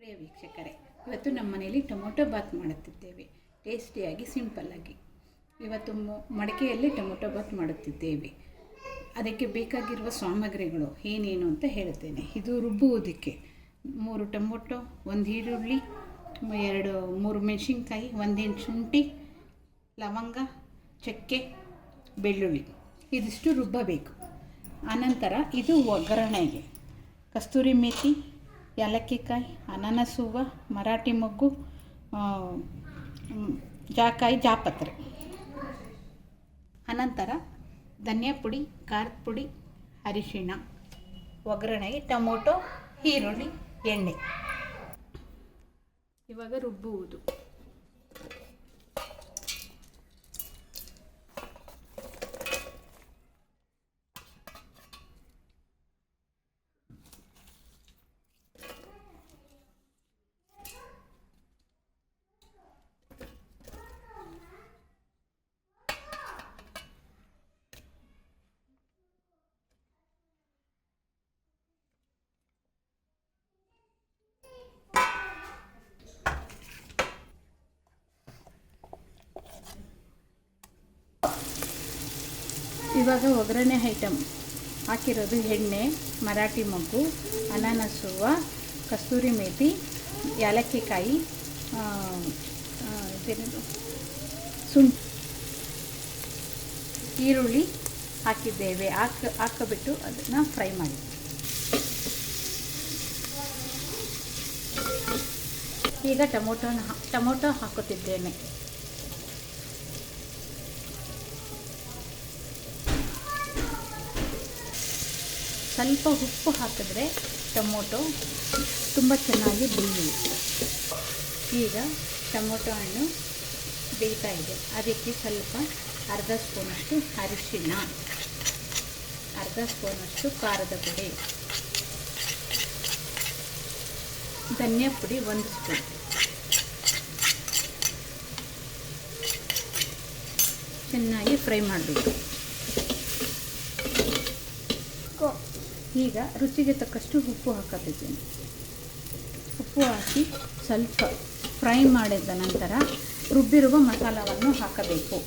ಪ್ರಿಯ ವೀಕ್ಷಕರೇ, ಇವತ್ತು ನಮ್ಮ ಮನೆಯಲ್ಲಿ ಟೊಮೊಟೊ ಬಾತ್ ಮಾಡುತ್ತಿದ್ದೇವೆ. ಟೇಸ್ಟಿಯಾಗಿ ಸಿಂಪಲ್ಲಾಗಿ ಇವತ್ತು ಮಡಕೆಯಲ್ಲಿ ಟೊಮೊಟೊ ಬಾತ್ ಮಾಡುತ್ತಿದ್ದೇವೆ. ಅದಕ್ಕೆ ಬೇಕಾಗಿರುವ ಸಾಮಗ್ರಿಗಳು ಏನೇನು ಅಂತ ಹೇಳ್ತೇನೆ. ಇದು ರುಬ್ಬುವುದಕ್ಕೆ 3 ಟೊಮೊಟೊ, 1 ಈರುಳ್ಳಿ, 3 ಮೆಣಸಿನ್ಕಾಯಿ, 1 ಇಂಚು ಶುಂಠಿ, ಲವಂಗ, ಚಕ್ಕೆ, ಬೆಳ್ಳುಳ್ಳಿ ಇದಿಷ್ಟು ರುಬ್ಬಬೇಕು. ಆನಂತರ ಇದು ಒಗ್ಗರಣೆಗೆ ಕಸ್ತೂರಿ ಮೇಥಿ, ಏಲಕ್ಕಿಕಾಯಿ, ಅನಾನಸ್ ಹೂವು, ಮರಾಠಿ ಮೊಗ್ಗು, ಜಾಪತ್ರೆ. ಅನಂತರ ಧನಿಯಾ ಪುಡಿ, ಖಾರದ ಪುಡಿ, ಅರಿಶಿಣ, ಒಗ್ಗರಣೆಗೆ ಟೊಮೊಟೊ, ಈರುಳ್ಳಿ, ಎಣ್ಣೆ. ಇವಾಗ ರುಬ್ಬುವುದು. ಇವಾಗ ಒಗ್ಗರಣೆ ಐಟಮ್ ಹಾಕಿರೋದು ಎಣ್ಣೆ, ಮರಾಠಿ ಮೊಗ್ಗು, ಅನಾನಸ್ ಹೂವು, ಕಸ್ತೂರಿ ಮೇಥಿ, ಏಲಕ್ಕಿಕಾಯಿ, ಶುಂಠಿ, ಈರುಳ್ಳಿ ಹಾಕಿದ್ದೇವೆ. ಹಾಕಿಬಿಟ್ಟು ಅದನ್ನು ಫ್ರೈ ಮಾಡಿ. ಈಗ ಟೊಮೊಟೊ ಹಾಕುತ್ತಿದ್ದೇನೆ. ಸ್ವಲ್ಪ ಉಪ್ಪು ಹಾಕಿದ್ರೆ ಟೊಮೊಟೊ ತುಂಬ ಚೆನ್ನಾಗಿ ಬೇಯುತ್ತೆ. ಈಗ ಟೊಮೊಟೊ ಹಣ್ಣು ಬೇಯ್ತಾ ಇದೆ. ಅದಕ್ಕೆ ಸ್ವಲ್ಪ ಅರ್ಧ ಸ್ಪೂನಷ್ಟು ಅರಿಶಿಣ, ಅರ್ಧ ಸ್ಪೂನಷ್ಟು ಖಾರದ ಪುಡಿ, ಧನಿಯಾ ಪುಡಿ 1 ಸ್ಪೂನ್, ಚೆನ್ನಾಗಿ ಫ್ರೈ ಮಾಡಬೇಕು. ಈಗ ರುಚಿಗೆ ತಕ್ಕಷ್ಟು ಉಪ್ಪು ಹಾಕುತ್ತಿದ್ದೇನೆ. ಉಪ್ಪು ಹಾಕಿ ಸ್ವಲ್ಪ ಫ್ರೈ ಮಾಡಿದ ನಂತರ ರುಬ್ಬಿರುವ ಮಸಾಲವನ್ನು ಹಾಕಬೇಕು.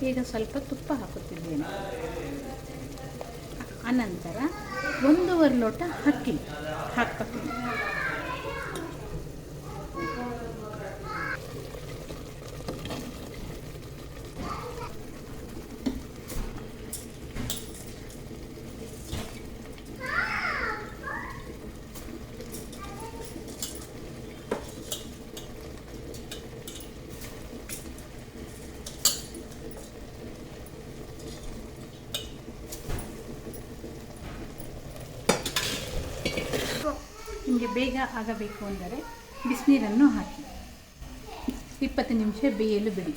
ಈಗ ಸ್ವಲ್ಪ ತುಪ್ಪ ಹಾಕುತ್ತಿದ್ದೇನೆ. ಅನಂತರ 1.5 ಲೋಟ ಅಕ್ಕಿ ಹಾಕ್ತೀನಿ. ನಿಮಗೆ ಬೇಗ ಆಗಬೇಕು ಅಂದರೆ ಬಿಸಿನೀರನ್ನು ಹಾಕಿ 20 ನಿಮಿಷ ಬೇಯಲು ಬಿಡಿ.